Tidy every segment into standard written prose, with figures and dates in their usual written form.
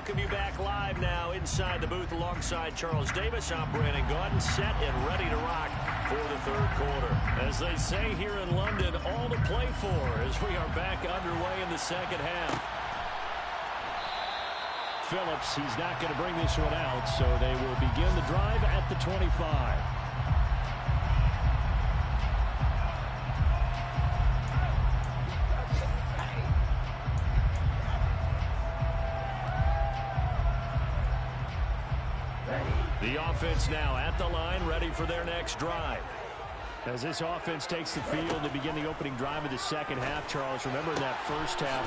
welcome you back live now inside the booth alongside Charles Davis. I'm Brandon Gaudin, set and ready to rock for the third quarter. As they say here in London, all to play for as we are back underway in the second half. Phillips, he's not going to bring this one out, so they will begin the drive at the 25. The offense now at the line, ready for their next drive. As this offense takes the field to begin the opening drive of the second half, Charles, remember that first half,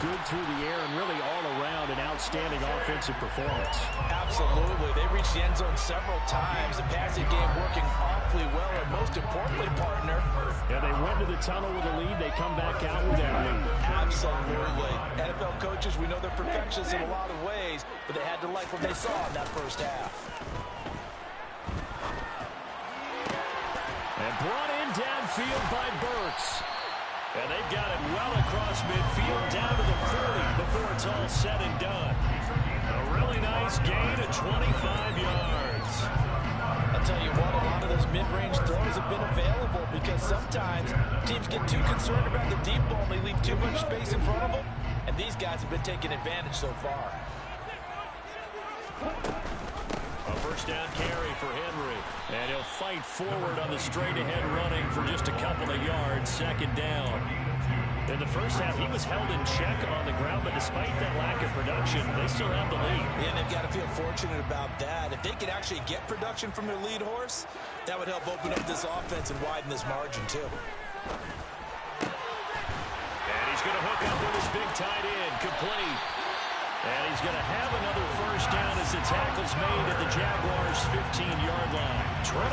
good through the air and really all around an outstanding offensive performance. Absolutely. They reached the end zone several times. The passing game working awfully well, and most importantly, partner. Yeah, they went to the tunnel with a lead. They come back out with that lead. Absolutely. NFL coaches, we know they're perfectionists in a lot of ways, but they had to like what they saw in that first half. And brought in downfield by Burks. And they've got it well across midfield down to the 40 before it's all said and done. A really nice gain of 25 yards. I'll tell you what, a lot of those mid-range throws have been available because sometimes teams get too concerned about the deep ball and they leave too much space in front of them. And these guys have been taking advantage so far. A first down carry for Henry. And he'll fight forward on the straight-ahead running for just a couple of yards. Second down. In the first half, he was held in check on the ground, but despite that lack of production, they still have the lead. Yeah, and they've got to feel fortunate about that. If they could actually get production from their lead horse, that would help open up this offense and widen this margin, too. And he's going to hook up with his big tight end, complete. And he's going to have another first down as the tackle's made at the Jaguars' 15-yard line. 23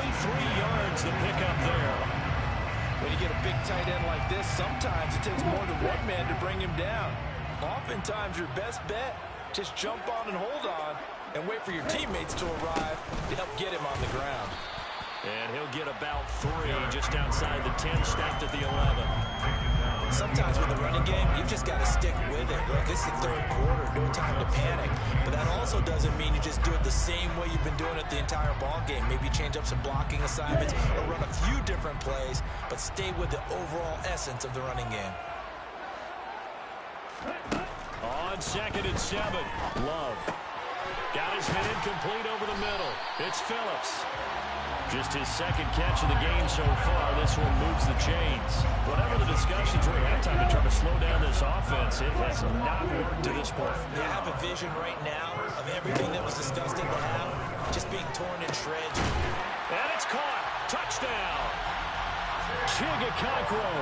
yards the pickup there. When you get a big tight end like this, sometimes it takes more than one man to bring him down. Oftentimes, your best bet, just jump on and hold on and wait for your teammates to arrive to help get him on the ground. And he'll get about 3 just outside the 10, snapped at the 11. Sometimes with the running game, you've just got to stick with it. Look, it's the third quarter, no time to panic. But that also doesn't mean you just do it the same way you've been doing it the entire ball game. Maybe change up some blocking assignments or run a few different plays, but stay with the overall essence of the running game. On 2nd and 7, Love. Got his hit incomplete over the middle. It's Phillips. Just his second catch of the game so far. This one moves the chains. Whatever the discussions were at halftime to try to slow down this offense, it has not worked to this point. They have a vision right now of everything that was discussed in the half just being torn in shreds. And it's caught. Touchdown. Chigakakro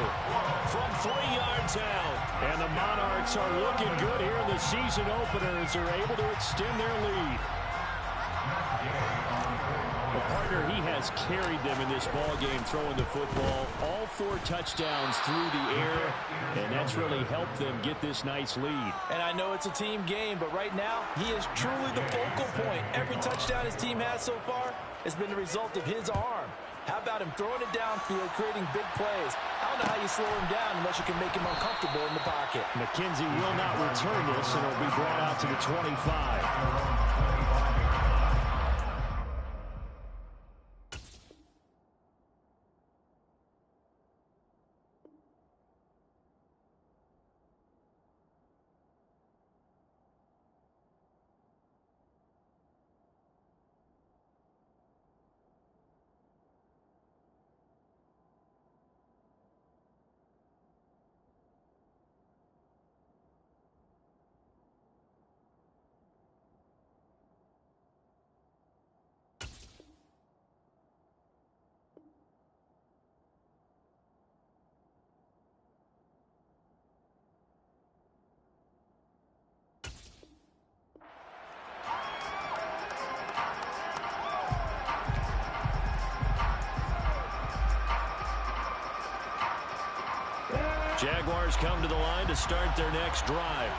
from 3 yards out. And the Monarchs are looking good here in the season opener as they're able to extend their lead. The partner, he has carried them in this ball game, throwing the football. All 4 touchdowns through the air, and that's really helped them get this nice lead. And I know it's a team game, but right now, he is truly the focal point. Every touchdown his team has so far has been the result of his arm. How about him throwing it downfield, creating big plays? I don't know how you slow him down unless you can make him uncomfortable in the pocket. McKenzie will not return this, and it'll be brought out to the 25. Jaguars come to the line to start their next drive.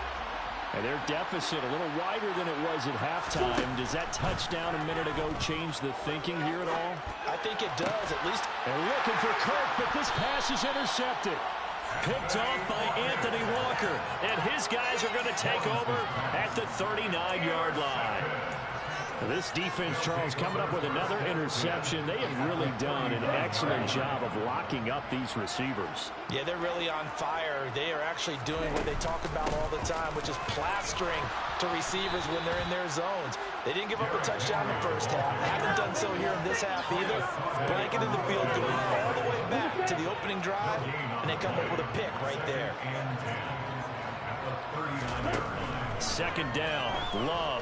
And their deficit a little wider than it was at halftime. Does that touchdown a minute ago change the thinking here at all? I think it does, at least. And looking for Kirk, but this pass is intercepted. Picked off by Anthony Walker. And his guys are going to take over at the 39-yard line. This defense, Charles, coming up with another interception. They have really done an excellent job of locking up these receivers. Yeah, they're really on fire. They are actually doing what they talk about all the time, which is plastering to receivers when they're in their zones. They didn't give up a touchdown in the first half. Haven't done so here in this half either. Blanket in the field, going all the way back to the opening drive, and they come up with a pick right there. Second down, Love.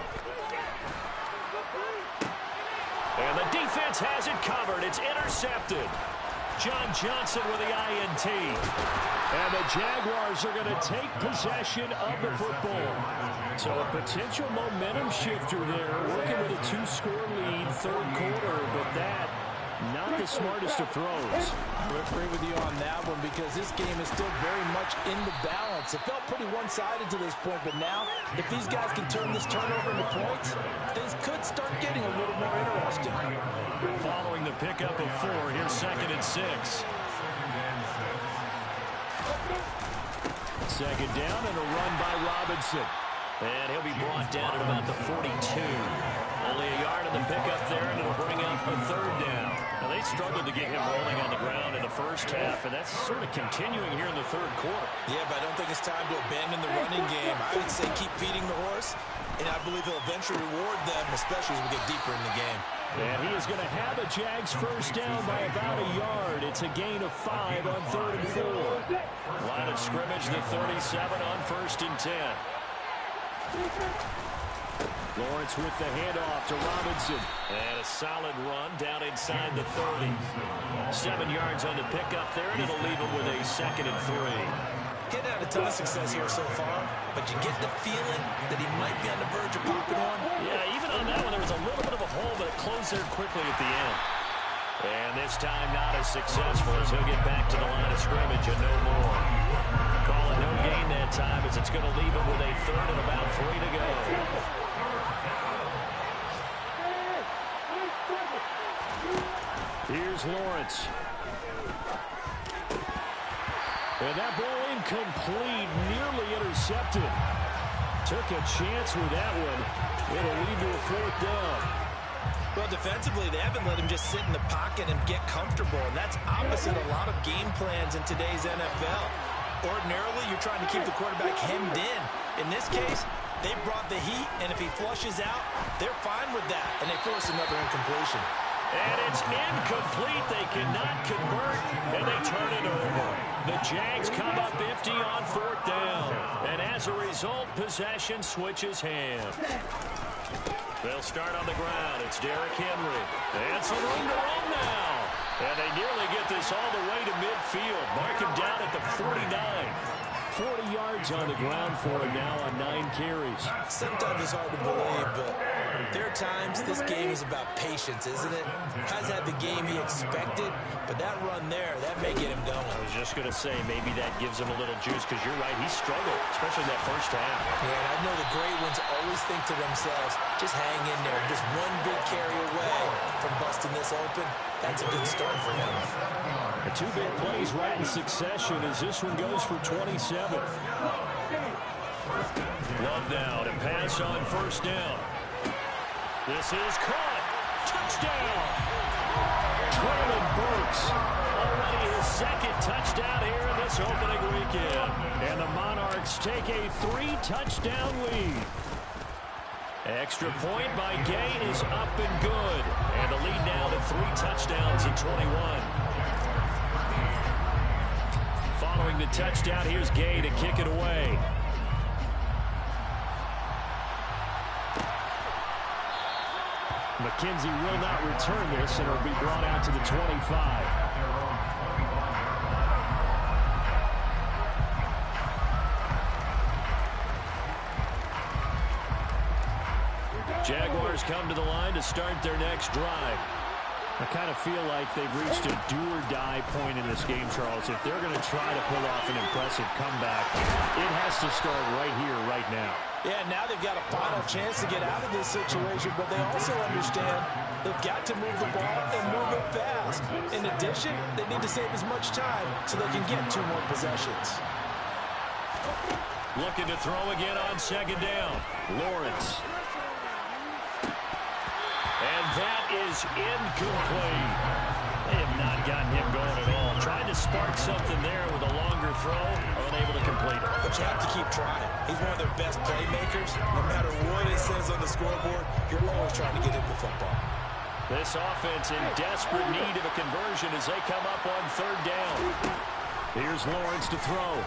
And the defense has it covered. It's intercepted. John Johnson with the INT. And the Jaguars are going to take possession of the football. So a potential momentum shifter there, working with a 2-score lead, third quarter, but that not the smartest of throws. I agree with you on that one because this game is still very much in the balance. It felt pretty one-sided to this point, but now if these guys can turn this turnover into points, things could start getting a little more interesting. Following the pickup of 4, here's 2nd and 6. Second down and a run by Robinson. And he'll be brought down at about the 42. Only a yard in the pickup there, and it'll bring up a 3rd down. Now, they struggled to get him rolling on the ground in the first half, and that's sort of continuing here in the third quarter. Yeah, but I don't think it's time to abandon the running game. I would say keep feeding the horse, and I believe he'll eventually reward them, especially as we get deeper in the game. And he is going to have a Jags first down by about a yard. It's a gain of 5 on 3rd and 4. Line of scrimmage, the 37 on 1st and 10. Lawrence with the handoff to Robinson. And a solid run down inside the 30. 7 yards on the pickup there, and it'll leave him with a 2nd and 3. Getting out a ton of success here so far, but you get the feeling that he might be on the verge of popping one. Yeah, even on that one, there was a little bit of a hole, but it closed there quickly at the end. And this time not as successful as he'll get back to the line of scrimmage and no more. Call it no gain that time as it's going to leave him with a 3rd and about 3 to go. Here's Lawrence. And that ball incomplete, nearly intercepted. Took a chance with that one. It'll lead to a 4th down. Well, defensively, they haven't let him just sit in the pocket and get comfortable, and that's opposite a lot of game plans in today's NFL. Ordinarily, you're trying to keep the quarterback hemmed in. In this case, they brought the heat, and if he flushes out, they're fine with that, and they force another incompletion. And it's incomplete. They cannot convert, and they turn it over. The Jags come up empty on 4th down, and as a result, possession switches hands. They'll start on the ground. It's Derrick Henry. And some room to run now. And they nearly get this all the way to midfield. Mark him down at the 49. 40 yards on the ground for him now on 9 carries. Sometimes it's hard to believe, but there are times this game is about patience, isn't it? Has had the game he expected, but that run there, that may get him going. I was just going to say, maybe that gives him a little juice, because you're right, he struggled, especially that first half. Yeah, and I know the great ones always think to themselves, just hang in there. Just one big carry away from busting this open. That's a good start for him. The 2 big plays right in succession as this one goes for 27. Love now to pass on 1st down. This is caught. Touchdown. Traylon Burks. Already his 2nd touchdown here in this opening weekend. And the Monarchs take a 3-touchdown lead. Extra point by Gay is up and good. And the lead now to 3 touchdowns in 21. Following the touchdown, here's Gay to kick it away. McKenzie will not return this, and it'll be brought out to the 25. Jaguars come to the line to start their next drive. I kind of feel like they've reached a do-or-die point in this game, Charles. If they're going to try to pull off an impressive comeback, it has to start right here, right now. Yeah, now they've got a final chance to get out of this situation, but they also understand they've got to move the ball and move it fast. In addition, they need to save as much time so they can get 2 more possessions. Looking to throw again on second down. Lawrence. And that is incomplete. They have not gotten him going at all. Trying to spark something there with a longer throw, unable to complete it. But you have to keep trying. He's one of their best playmakers. No matter what it says on the scoreboard, you're always trying to get him the football. This offense in desperate need of a conversion as they come up on third down. Here's Lawrence to throw.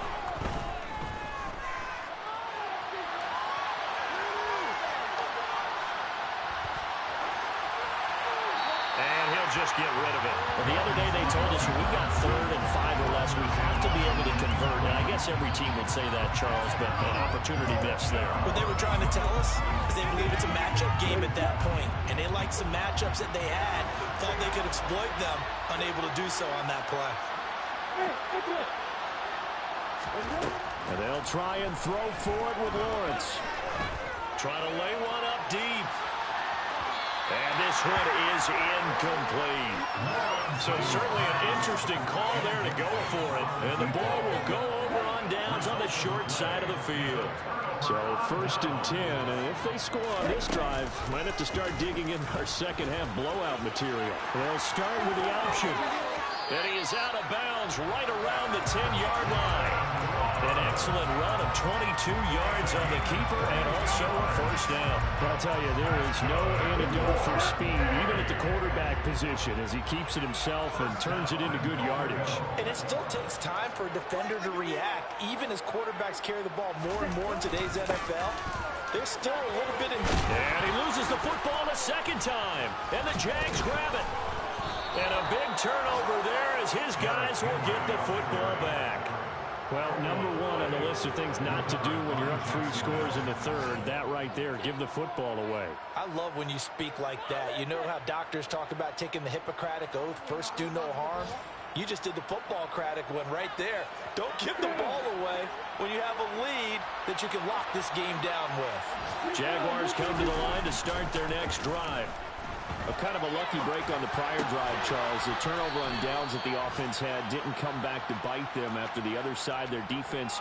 Just get rid of it. Well, the other day they told us when we got 3rd and 5 or less, we have to be able to convert. And I guess every team would say that, Charles, but an opportunity missed there. What they were trying to tell us is they believe it's a matchup game at that point. And they liked some matchups that they had, thought they could exploit them, unable to do so on that play. And they'll try and throw for it with Lawrence. Try to lay one up deep. And this one is incomplete. So certainly an interesting call there to go for it. And the ball will go over on downs on the short side of the field. So 1st and 10. And if they score on this drive, might have to start digging in our second half blowout material. They'll start with the option. And he is out of bounds right around the 10-yard line. An excellent run of 22 yards on the keeper and also a first down. I'll tell you, there is no antidote for speed, even at the quarterback position, as he keeps it himself and turns it into good yardage. And it still takes time for a defender to react, even as quarterbacks carry the ball more and more in today's NFL. There's still a little bit in... And he loses the football a second time, and the Jags grab it. And a big turnover there as his guys will get the football back. Well, number 1 on the list of things not to do when you're up 3 scores in the 3rd, that right there, give the football away. I love when you speak like that. You know how doctors talk about taking the Hippocratic Oath, first do no harm? You just did the football-cratic one right there. Don't give the ball away when you have a lead that you can lock this game down with. Jaguars come to the line to start their next drive. A kind of a lucky break on the prior drive, Charles. The turnover on downs that the offense had didn't come back to bite them after the other side. Their defense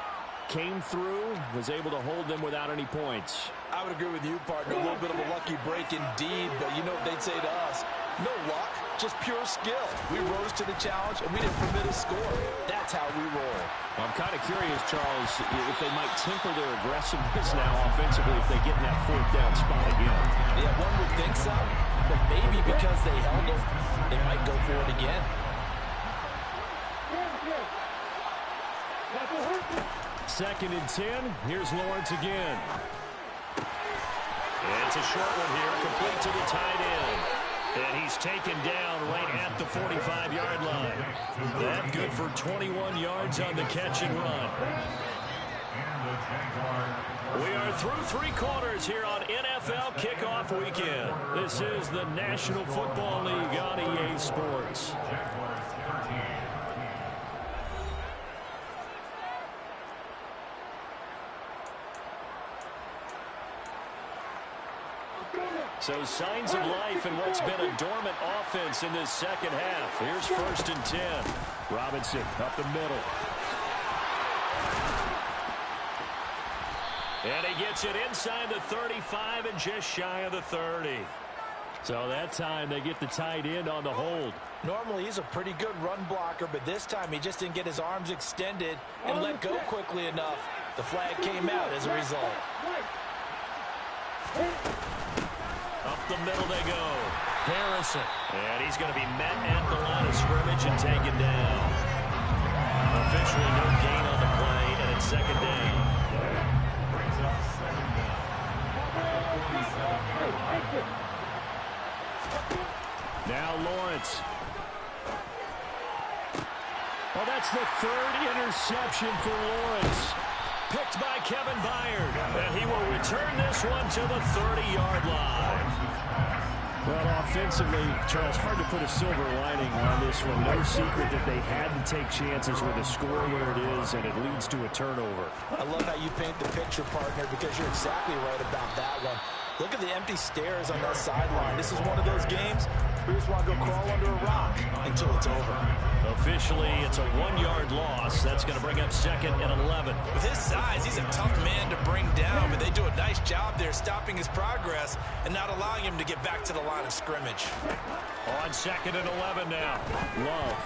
came through, was able to hold them without any points. I would agree with you, partner. A little bit of a lucky break indeed, but you know what they'd say to us. No luck, just pure skill. We rose to the challenge, and we didn't permit a score. That's how we roll. I'm kind of curious, Charles, if they might temper their aggressiveness now offensively if they get in that 4th down spot again. Yeah, one would think so. But maybe because they held them, they might go for it again. 2nd and 10. Here's Lawrence again. And it's a short one here, complete to the tight end. And he's taken down right at the 45-yard line. That good for 21 yards on the catch and run. We are through 3 quarters here on NFL Kickoff Weekend. This is the National Football League on EA Sports. So signs of life in what's been a dormant offense in this second half. Here's 1st and 10. Robinson up the middle. And he gets it inside the 35 and just shy of the 30. So that time they get the tight end on the hold. Normally he's a pretty good run blocker, but this time he just didn't get his arms extended and let go quickly enough. The flag came out as a result. Up the middle they go. Harrison. And he's going to be met at the line of scrimmage and taken down. Officially no gain on the play, and it's 2nd down. Now Lawrence. Well, that's the 3rd interception for Lawrence. Picked by Kevin Byard. And he will return this one to the 30-yard line. Well, offensively, Charles, hard to put a silver lining on this one. No secret that they had to take chances with a score where it is, and it leads to a turnover. I love how you paint the picture, partner, because you're exactly right about that one. Look at the empty stairs on that sideline. This is one of those games where you just want to go crawl under a rock until it's over. Officially, it's a 1-yard loss. That's going to bring up second and 11. With his size, he's a tough man to bring down, but they do a nice job there stopping his progress and not allowing him to get back to the line of scrimmage. On second and 11 now. Love.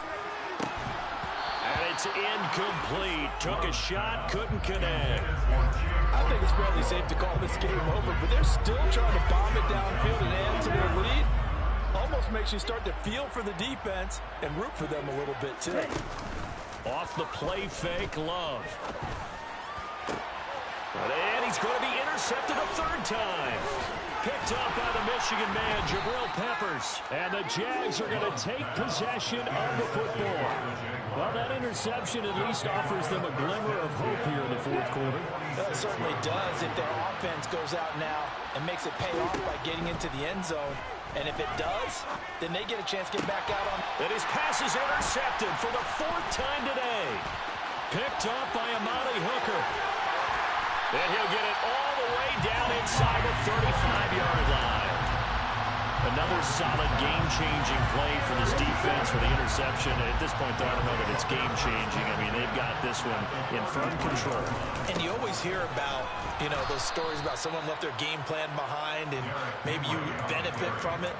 And it's incomplete. Took a shot, couldn't connect. I think it's fairly safe to call this game over, but they're still trying to bomb it downfield and add to their lead. Almost makes you start to feel for the defense and root for them a little bit, too. Off the play fake, Love. And he's going to be intercepted a third time. Picked up by the Michigan man, Jabril Peppers. And the Jags are going to take possession of the football. Well, that interception at least offers them a glimmer of hope here in the fourth quarter. Well, it certainly does if their offense goes out now and makes it pay off by getting into the end zone. And if it does, then they get a chance to get back out on. And his pass is intercepted for the fourth time today. Picked up by Amani Hooker. And he'll get it all the way down inside the 35-yard line. Another solid game-changing play for this defense for the interception. At this point, though, I don't know that it's game-changing. I mean, they've got this one in firm control. And you always hear about, you know, those stories about someone left their game plan behind and maybe you benefit from it.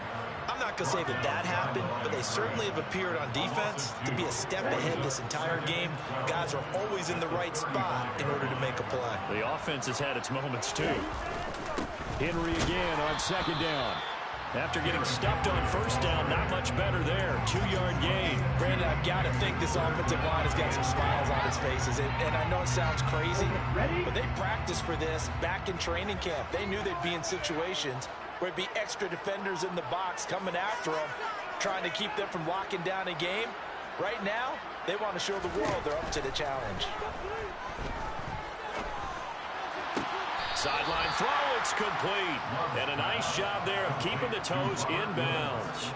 I'm not going to say that that happened, but they certainly have appeared on defense to be a step ahead this entire game. Guys are always in the right spot in order to make a play. The offense has had its moments, too. Henry again on second down. After getting stuffed on first down, not much better there. 2-yard gain. Brandon, I've got to think this offensive line has got some smiles on its faces. And I know it sounds crazy, but they practiced for this back in training camp. They knew they'd be in situations where it'd be extra defenders in the box coming after them, trying to keep them from locking down a game. Right now, they want to show the world they're up to the challenge. Sideline throw, it's complete. And a nice job there of keeping the toes inbounds.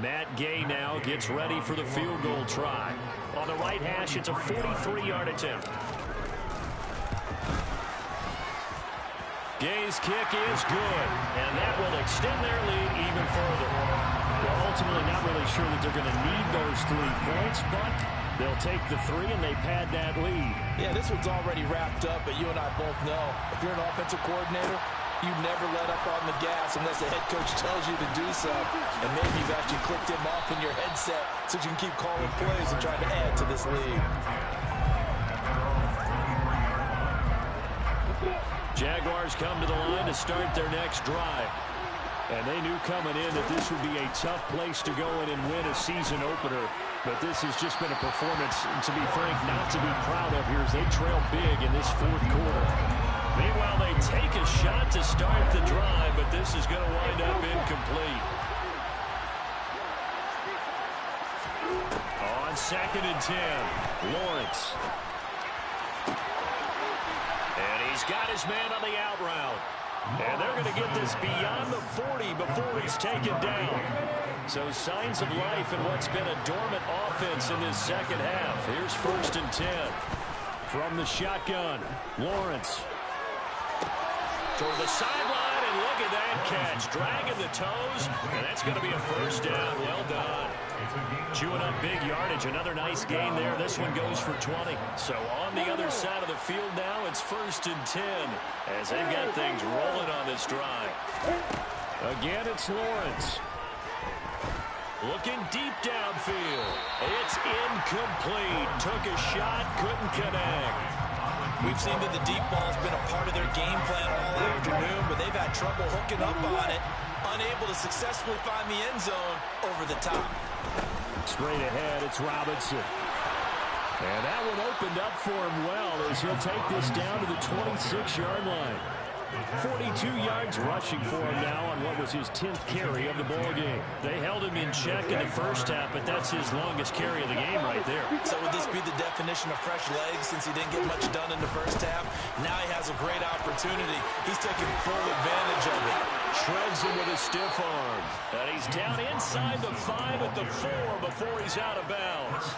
Matt Gay now gets ready for the field goal try. On the right hash, it's a 43-yard attempt. Gay's kick is good, and that will extend their lead even further. Well, ultimately not really sure that they're going to need those 3 points, but they'll take the 3 and they pad that lead. Yeah, this one's already wrapped up, but you and I both know if you're an offensive coordinator, you never let up on the gas unless the head coach tells you to do so. And maybe you've actually clicked him off in your headset so you can keep calling plays and trying to add to this lead. Jaguars come to the line to start their next drive. And they knew coming in that this would be a tough place to go in and win a season opener. But this has just been a performance, to be frank, not to be proud of here as they trail big in this fourth quarter. Meanwhile, they take a shot to start the drive, but this is going to wind up incomplete. On second and 10, Lawrence. And he's got his man on the out route. And they're going to get this beyond the 40 before he's taken down. So signs of life in what's been a dormant offense in this second half. Here's first and 10. From the shotgun, Lawrence. Toward the sideline, and look at that catch. Dragging the toes, and that's going to be a first down. Well done. Chewing up big yardage. Another nice gain there. This one goes for 20. So on the other side of the field now, it's first and 10 as they've got things rolling on this drive. Again, it's Lawrence. Looking deep downfield. It's incomplete. Took a shot, couldn't connect. We've seen that the deep ball's been a part of their game plan all afternoon, but they've had trouble hooking up on it, unable to successfully find the end zone over the top. Straight ahead, it's Robinson. And that one opened up for him well as he'll take this down to the 26-yard line. 42 yards rushing for him now on what was his 10th carry of the ball game. They held him in check in the first half, but that's his longest carry of the game right there. So would this be the definition of fresh legs since he didn't get much done in the first half? Now he has a great opportunity. He's taking full advantage of it. Shreds him with a stiff arm. And he's down inside the 5 at the 4 before he's out of bounds.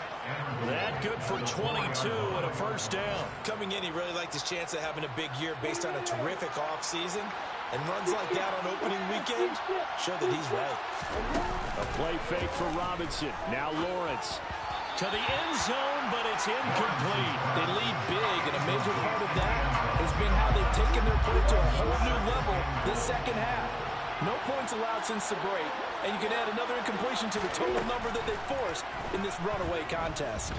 That good for 22 and a first down. Coming in, he really liked his chance of having a big year based on a terrific offseason. And runs like that on opening weekend show that he's right. A play fake for Robinson. Now Lawrence. To the end zone, but it's incomplete. They lead big, and a major part of that has been how they've taken their play to a whole new level this second half. No points allowed since the break, and you can add another incompletion to the total number that they forced in this runaway contest.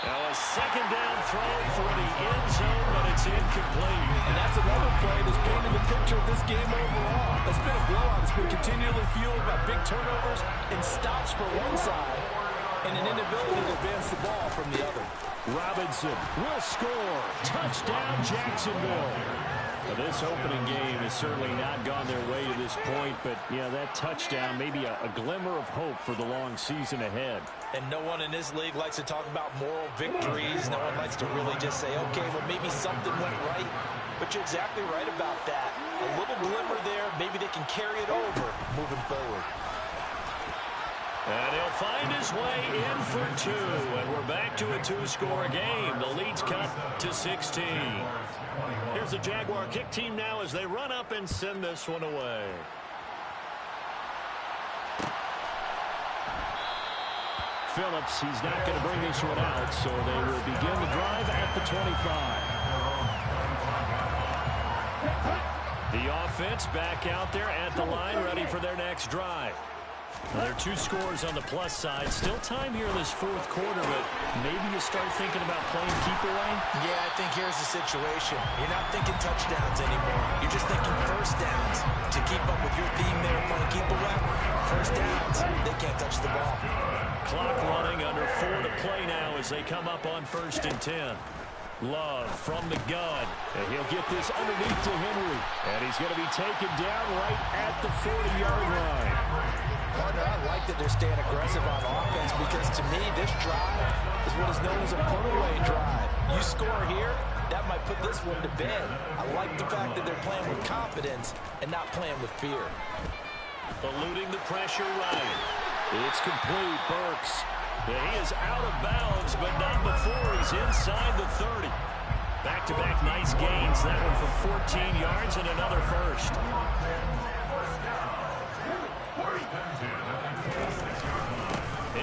Now a second down throw for the end zone, but it's incomplete. And that's another play that's painted the picture of this game overall. It's been a blowout. It's been continually fueled by big turnovers and stops for one side and an inability to advance the ball from the other. Robinson will score. Touchdown, Jacksonville. Now, this opening game has certainly not gone their way to this point, but, yeah, that touchdown, maybe a glimmer of hope for the long season ahead. And no one in this league likes to talk about moral victories. No one likes to really just say, okay, well, maybe something went right. But you're exactly right about that. A little glimmer there. Maybe they can carry it over moving forward. And he'll find his way in for 2. And we're back to a 2-score game. The lead's cut to 16. Here's the Jaguar kick team now as they run up and send this one away. Phillips, he's not going to bring this one out, so they will begin the drive at the 25. The offense back out there at the line, ready for their next drive. Well, there are 2 scores on the plus side. Still time here in this fourth quarter, but maybe you start thinking about playing keep away? Yeah, I think here's the situation. You're not thinking touchdowns anymore. You're just thinking first downs. To keep up with your theme there, playing keep away, first downs, they can't touch the ball. Clock running, under 4 to play now as they come up on 1st and 10. Love from the gun. And he'll get this underneath to Henry. And he's going to be taken down right at the 40-yard line. Partner, I like that they're staying aggressive on offense because to me, this drive is what is known as a put-away drive. You score here, that might put this one to bed. I like the fact that they're playing with confidence and not playing with fear. Eluding the pressure, Ryan. It's complete, Burks. Yeah, he is out of bounds, but not before he's inside the 30. Back-to-back nice gains. That one for 14 yards and another first.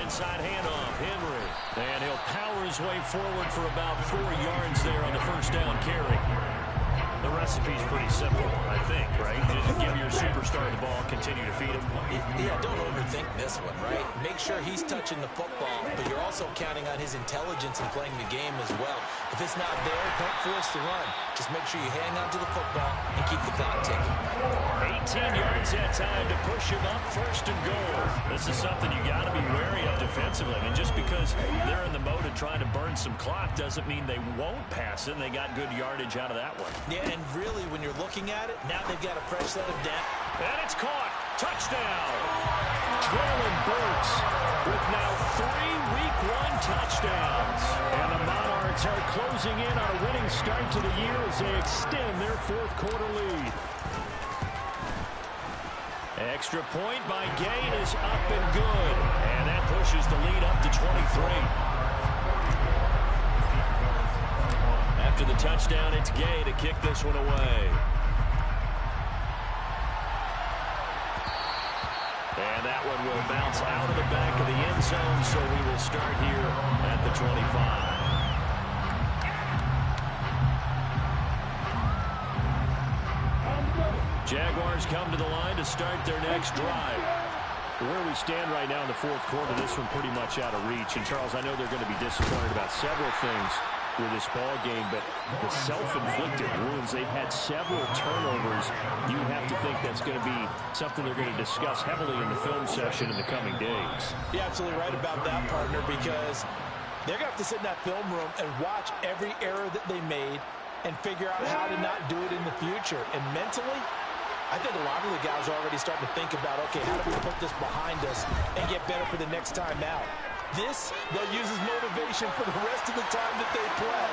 Inside handoff, Henry. And he'll power his way forward for about 4 yards there on the first down carry. The recipe's pretty simple, I think, right? Just give your superstar the ball, continue to feed him. Yeah, don't overthink this one, right? Make sure he's touching the football, but you're also counting on his intelligence in playing the game as well. If it's not there, don't force the run. Just make sure you hang on to the football and keep the clock ticking. 18 yards that time to push him up 1st and goal. This is something you got to be wary of defensively. I mean, just because they're in the mode of trying to burn some clock doesn't mean they won't pass it. They got good yardage out of that one. Yeah, and really, when you're looking at it, now they've got a fresh set of depth. And it's caught. Touchdown. Traylon Burks with now 3 Week 1 touchdowns. And the Monarchs are closing in on a winning start to the year as they extend their 4th quarter lead. Extra point by Gay is up and good. And that pushes the lead up to 23. After the touchdown, it's Gay to kick this one away. And that one will bounce out of the back of the end zone, so we will start here at the 25. Jaguars come to the line to start their next drive. Where we stand right now in the 4th quarter, this one pretty much out of reach. And, Charles, I know they're going to be disappointed about several things with this ball game, but the self-inflicted wounds, they've had several turnovers. You have to think that's going to be something they're going to discuss heavily in the film session in the coming days. You're absolutely right about that, partner, because they're going to have to sit in that film room and watch every error that they made and figure out how to not do it in the future. And mentally, I think a lot of the guys are already starting to think about, okay, how do we put this behind us and get better for the next time out? This, they'll use as motivation for the rest of the time that they play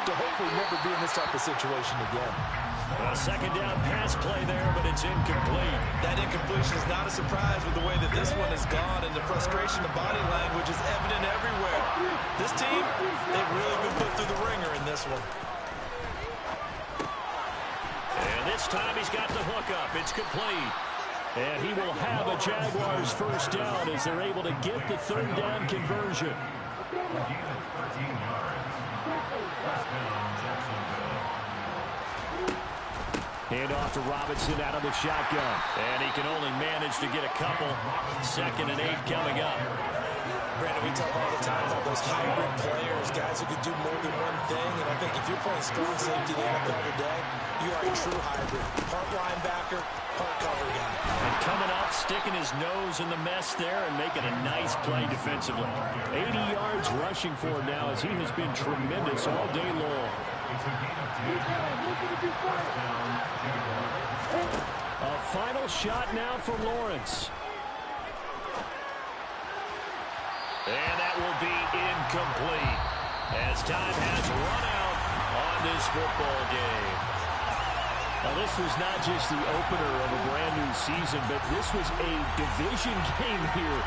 to hopefully never be in this type of situation again. A second down pass play there, but it's incomplete. That incompletion is not a surprise with the way that this one has gone, and the frustration of body language is evident everywhere. This team, they've really been put through the ringer in this one. And this time he's got the hook up. It's complete. And he will have a Jaguars first down as they're able to get the third down conversion. Hand off to Robinson out of the shotgun. And he can only manage to get a couple. 2nd and 8 coming up. Brandon, we talk all the time about those hybrid players, guys who can do more than one thing. And I think if you're playing strong safety in the NFL today, you are a true hybrid. Part linebacker, part cover guy. And coming up, sticking his nose in the mess there and making a nice play defensively. 80 yards rushing for him now as he has been tremendous all day long. A final shot now for Lawrence. And that will be incomplete as time has run out on this football game. Now, this was not just the opener of a brand new season, but this was a division game here.